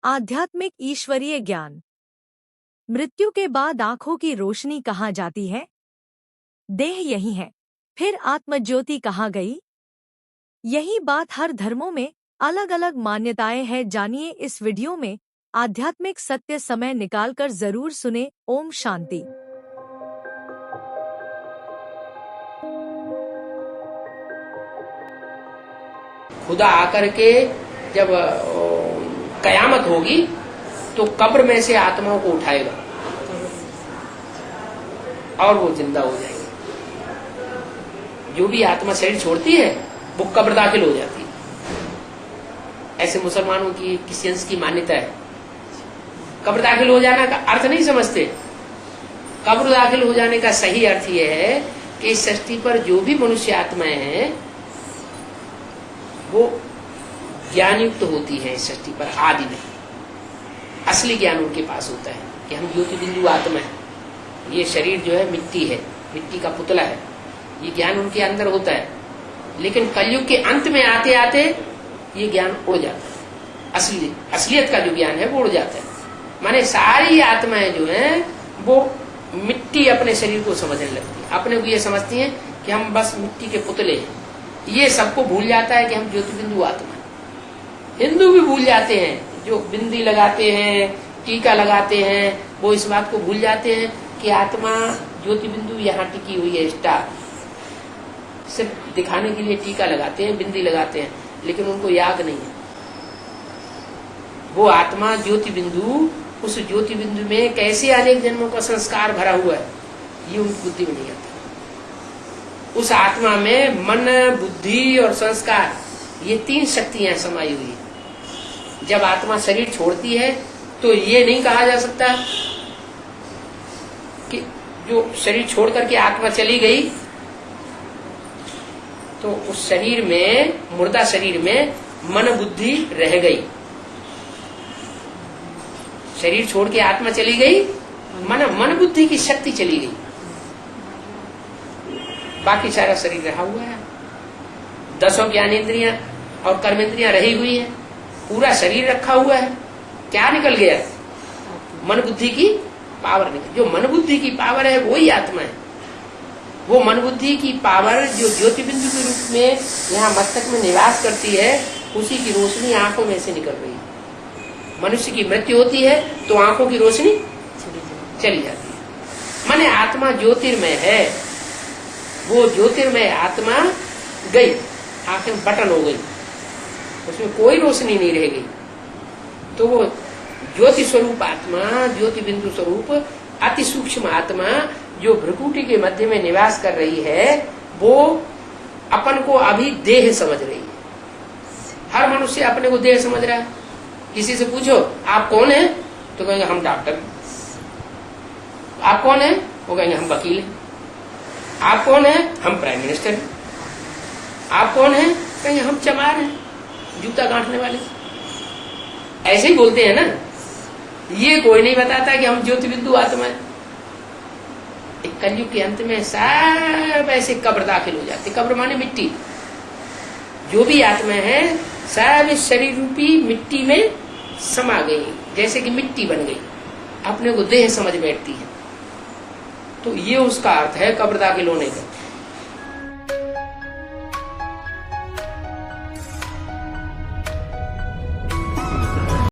आध्यात्मिक ईश्वरीय ज्ञान। मृत्यु के बाद आंखों की रोशनी कहाँ जाती है? देह यही है, फिर आत्मज्योति कहाँ गई? यही बात हर धर्मों में अलग अलग मान्यताएं हैं। जानिए इस वीडियो में आध्यात्मिक सत्य। समय निकालकर जरूर सुने। ओम शांति। खुदा आकर के जब कयामत होगी तो कब्र में से आत्माओं को उठाएगा और वो जिंदा हो जाएंगे। जो भी आत्मा शरीर छोड़ती है वो कब्र दाखिल हो जाती है। ऐसे मुसलमानों की, क्रिश्चियंस की मान्यता है। कब्र दाखिल हो जाने का अर्थ नहीं समझते। कब्र दाखिल हो जाने का सही अर्थ यह है कि इस सृष्टि पर जो भी मनुष्य आत्माएं हैं वो ज्ञान युक्त होती है। इस सृष्टि पर आदि में असली ज्ञान उनके पास होता है कि हम ज्योति बिंदु आत्मा है। ये शरीर जो है मिट्टी है, मिट्टी का पुतला है। ये ज्ञान उनके अंदर होता है। लेकिन कलयुग के अंत में आते आते ये ज्ञान उड़ जाता है। असलियत का जो ज्ञान है वो उड़ जाता है। माने सारी आत्माएं जो हैं वो मिट्टी अपने शरीर को समझने लगती है। अपने को ये समझती हैं कि हम बस मिट्टी के पुतले हैं। ये सबको भूल जाता है कि हम ज्योति बिंदु आत्मा। हिंदू भी भूल जाते हैं, जो बिंदी लगाते हैं, टीका लगाते हैं, वो इस बात को भूल जाते हैं कि आत्मा ज्योति बिंदु यहाँ टिकी हुई है। स्टार सिर्फ दिखाने के लिए टीका लगाते हैं, बिंदी लगाते हैं, लेकिन उनको याद नहीं है वो आत्मा ज्योति बिंदु, उस ज्योति बिंदु में कैसे अनेक जन्मों का संस्कार भरा हुआ है ये उनकी बुद्धि में नहीं आता। उस आत्मा में मन, बुद्धि और संस्कार, ये तीन शक्तियां समाई हुई है। जब आत्मा शरीर छोड़ती है तो ये नहीं कहा जा सकता कि जो शरीर छोड़ करके आत्मा चली गई तो उस शरीर में, मुर्दा शरीर में मन बुद्धि रह गई। शरीर छोड़ के आत्मा चली गई, मन बुद्धि की शक्ति चली गई, बाकी सारा शरीर रहा हुआ है। 10 ज्ञानेंद्रियां और कर्मेंद्रियां रही हुई है, पूरा शरीर रखा हुआ है। क्या निकल गया? मन बुद्धि की पावर निकल। जो मन बुद्धि की पावर है वही आत्मा है। वो मन बुद्धि की पावर जो ज्योति बिंदु के रूप में यहाँ मस्तक में निवास करती है, उसी की रोशनी आंखों में से निकल रही है। मनुष्य की मृत्यु होती है तो आंखों की रोशनी चली जाती है। माने आत्मा ज्योतिर्मय है। वो ज्योतिर्मय आत्मा गई, आंखें बटन हो गई, उसमें कोई रोशनी नहीं रह गई। तो वो ज्योति स्वरूप आत्मा, ज्योति बिंदु स्वरूप अति सूक्ष्म आत्मा जो भ्रुकुटी के मध्य में निवास कर रही है, वो अपन को अभी देह समझ रही है। हर मनुष्य अपने को देह समझ रहा है। किसी से पूछो आप कौन है तो कहेंगे हम डॉक्टर। आप कौन है? वो कहेंगे हम वकील हैं। आप कौन है? हम प्राइम मिनिस्टर हैं। आप कौन है? कहेंगे हम चमार हैं, जूता गांठने वाले। ऐसे ही बोलते हैं ना। ये कोई नहीं बताता कि हम ज्योति बिंदु आत्मा है। एक कलयुग के अंत में सब ऐसे कब्र दाखिल हो जाते। कब्र माने मिट्टी। जो भी आत्मा है सब इस शरीर रूपी मिट्टी में समा गई, जैसे कि मिट्टी बन गई, अपने को देह समझ बैठती है। तो ये उसका अर्थ है कब्र दाखिल होने का।